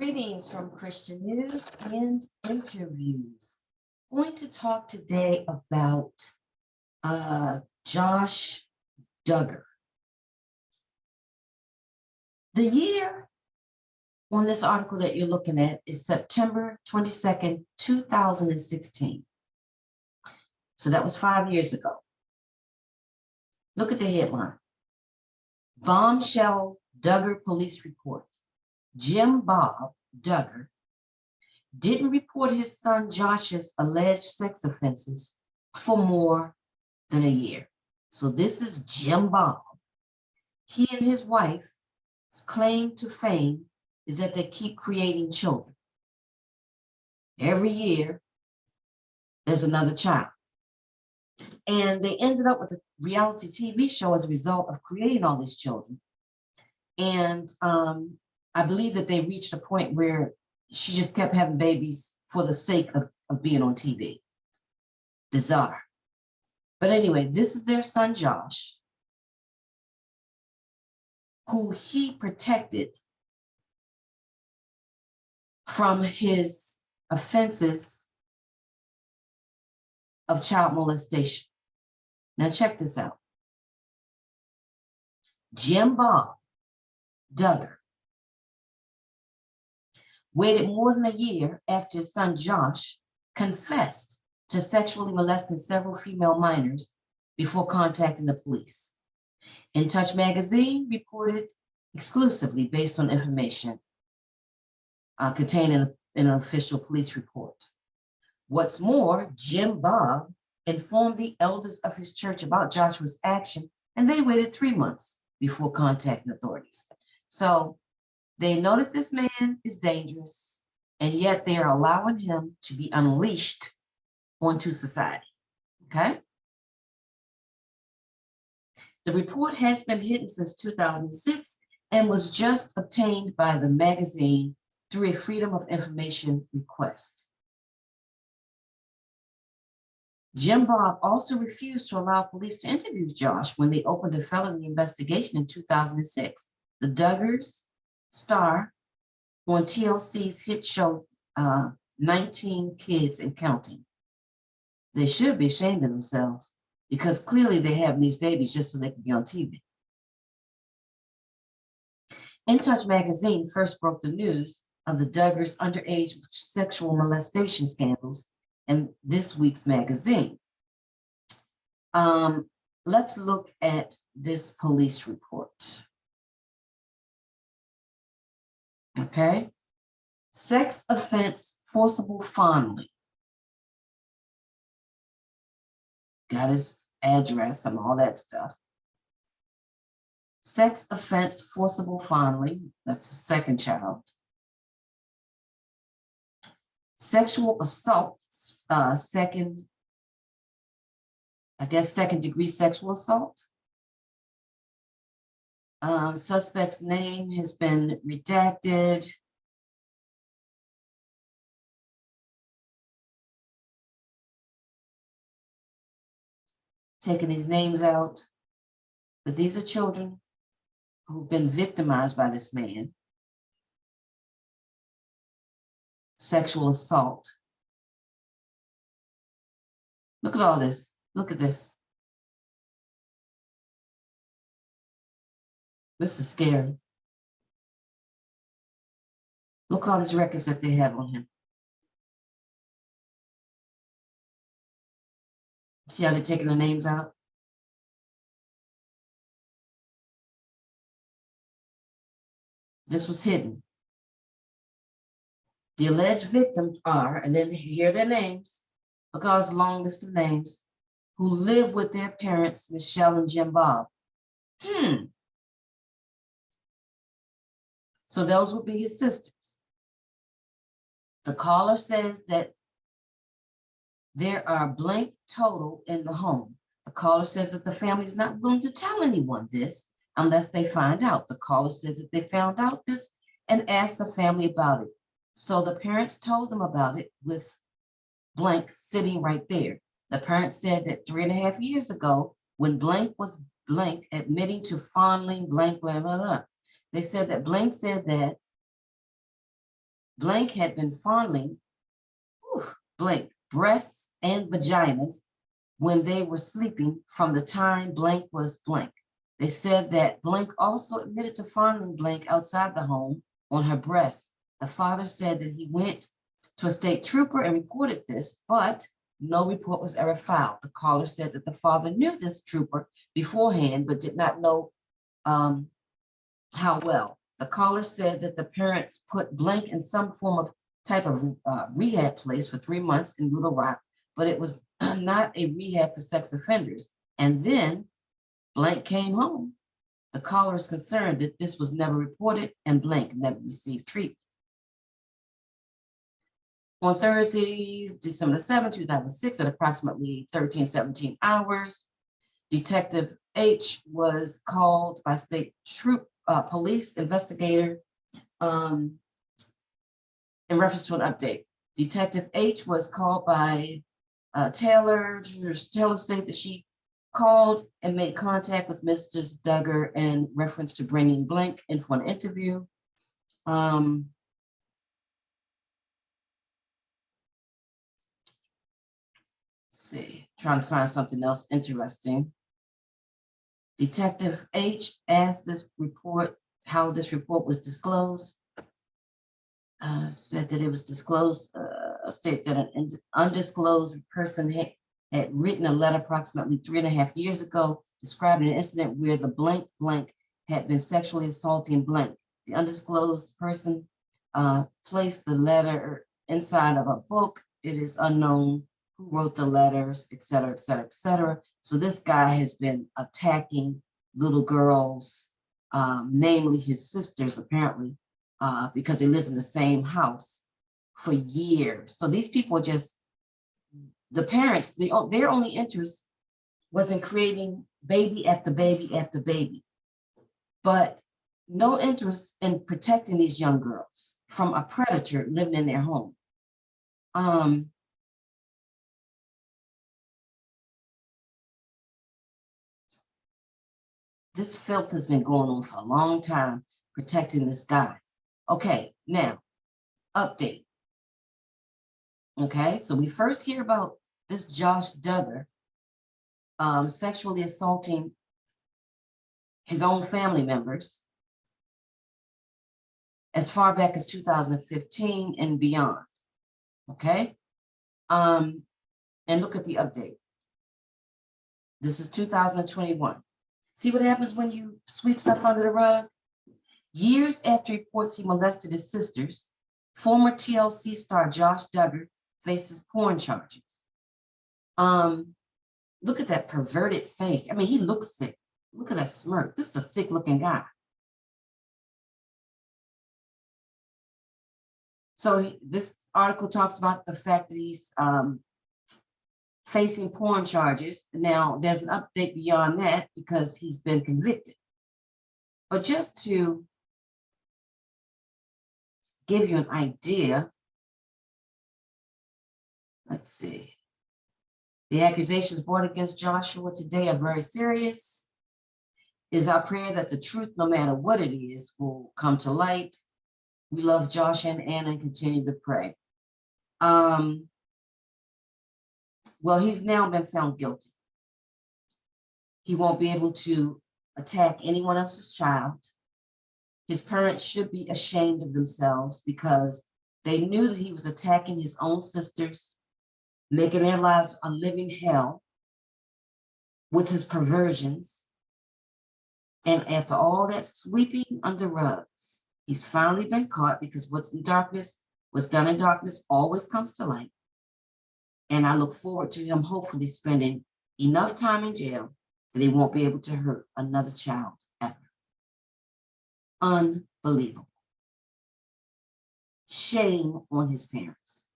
Greetings from Christian News and Interviews. Going to talk today about Josh Duggar. The year on this article that you're looking at is September 22nd, 2016. So that was 5 years ago. Look at the headline. Bombshell Duggar police report. Jim Bob Duggar didn't report his son Josh's alleged sex offenses for more than a year. So this is Jim Bob. He and his wife's claim to fame is that they keep creating children. Every year, there's another child. And they ended up with a reality TV show as a result of creating all these children. And I believe that they reached a point where she just kept having babies for the sake of being on TV. Bizarre. But anyway, this is their son, Josh, who he protected from his offenses of child molestation. Now check this out. Jim Bob Duggar waited more than a year after his son Josh confessed to sexually molesting several female minors before contacting the police. In Touch magazine reported exclusively based on information contained in an official police report. What's more, Jim Bob informed the elders of his church about Joshua's action, and they waited 3 months before contacting authorities. So they know that this man is dangerous, and yet they are allowing him to be unleashed onto society, okay? The report has been hidden since 2006 and was just obtained by the magazine through a Freedom of Information request. Jim Bob also refused to allow police to interview Josh when they opened a felony investigation in 2006. The Duggars star on TLC's hit show 19 Kids and Counting. They should be ashamed of themselves because clearly they have these babies just so they can be on TV. In Touch magazine first broke the news of the Duggars' underage sexual molestation scandals in this week's magazine. Let's look at this police report. Okay. Sex offense, forcible fondling. Got his address and all that stuff. Sex offense, forcible fondling. That's the second child. Sexual assault, second degree sexual assault. Suspect's name has been redacted. Taking these names out. But these are children who've been victimized by this man. Sexual assault. Look at all this. Look at this. This is scary. Look at all these records that they have on him. See how they're taking the names out? This was hidden. The alleged victims are, and then here are their names. Look at all this long list of names, who live with their parents, Michelle and Jim Bob. So those would be his sisters. The caller says that there are blank total in the home. The caller says that the family is not willing to tell anyone this unless they find out. The caller says that they found out this and asked the family about it. So the parents told them about it with blank sitting right there. The parents said that 3.5 years ago, when blank was blank admitting to fondling blank, blah, blah, blah. They said that blank said that Blank had been fondling Blank breasts and vaginas when they were sleeping from the time Blank was Blank. They said that Blank also admitted to fondling Blank outside the home on her breast. The father said that he went to a state trooper and reported this, but no report was ever filed. The caller said that the father knew this trooper beforehand, but did not know how well. The caller said that the parents put Blank in some form of type of rehab place for 3 months in Little Rock, but it was not a rehab for sex offenders. And then Blank came home. The caller is concerned that this was never reported and Blank never received treatment. On Thursday, December 7, 2006, at approximately 13:17 hours, Detective H was called by state police investigator in reference to an update. Detective H was called by Taylor. Taylor stated that she called and made contact with Mr. Duggar in reference to bringing Blank in for an interview. Let's see, trying to find something else interesting. Detective H asked this report how this report was disclosed. Said that it was disclosed, state that an undisclosed person had written a letter approximately 3.5 years ago describing an incident where the blank had been sexually assaulting Blank. The undisclosed person placed the letter inside of a book. It is unknown who wrote the letters, et cetera, et cetera, et cetera. So this guy has been attacking little girls, namely his sisters, apparently, because they lived in the same house for years. So these people just, the parents, their only interest was in creating baby after baby after baby, but no interest in protecting these young girls from a predator living in their home. This filth has been going on for a long time, protecting this guy. Okay, now, update. Okay, so we first hear about this Josh Duggar sexually assaulting his own family members as far back as 2015 and beyond. Okay, and look at the update. This is 2021. See what happens when you sweep stuff under the rug? Years after reports he molested his sisters, former TLC star Josh Duggar faces porn charges. Look at that perverted face. I mean, he looks sick. Look at that smirk. This is a sick looking guy. So this article talks about the fact that he's facing porn charges. Now, there's an update beyond that because he's been convicted. But just to give you an idea, let's see. The accusations brought against Joshua today are very serious. It is our prayer that the truth, no matter what it is, will come to light. We love Josh and Anna and continue to pray. Well, he's now been found guilty. He won't be able to attack anyone else's child. His parents should be ashamed of themselves because they knew that he was attacking his own sisters, making their lives a living hell with his perversions. And after all that sweeping under rugs, he's finally been caught because what's done in darkness always comes to light. And I look forward to him hopefully spending enough time in jail that he won't be able to hurt another child ever. Unbelievable. Shame on his parents.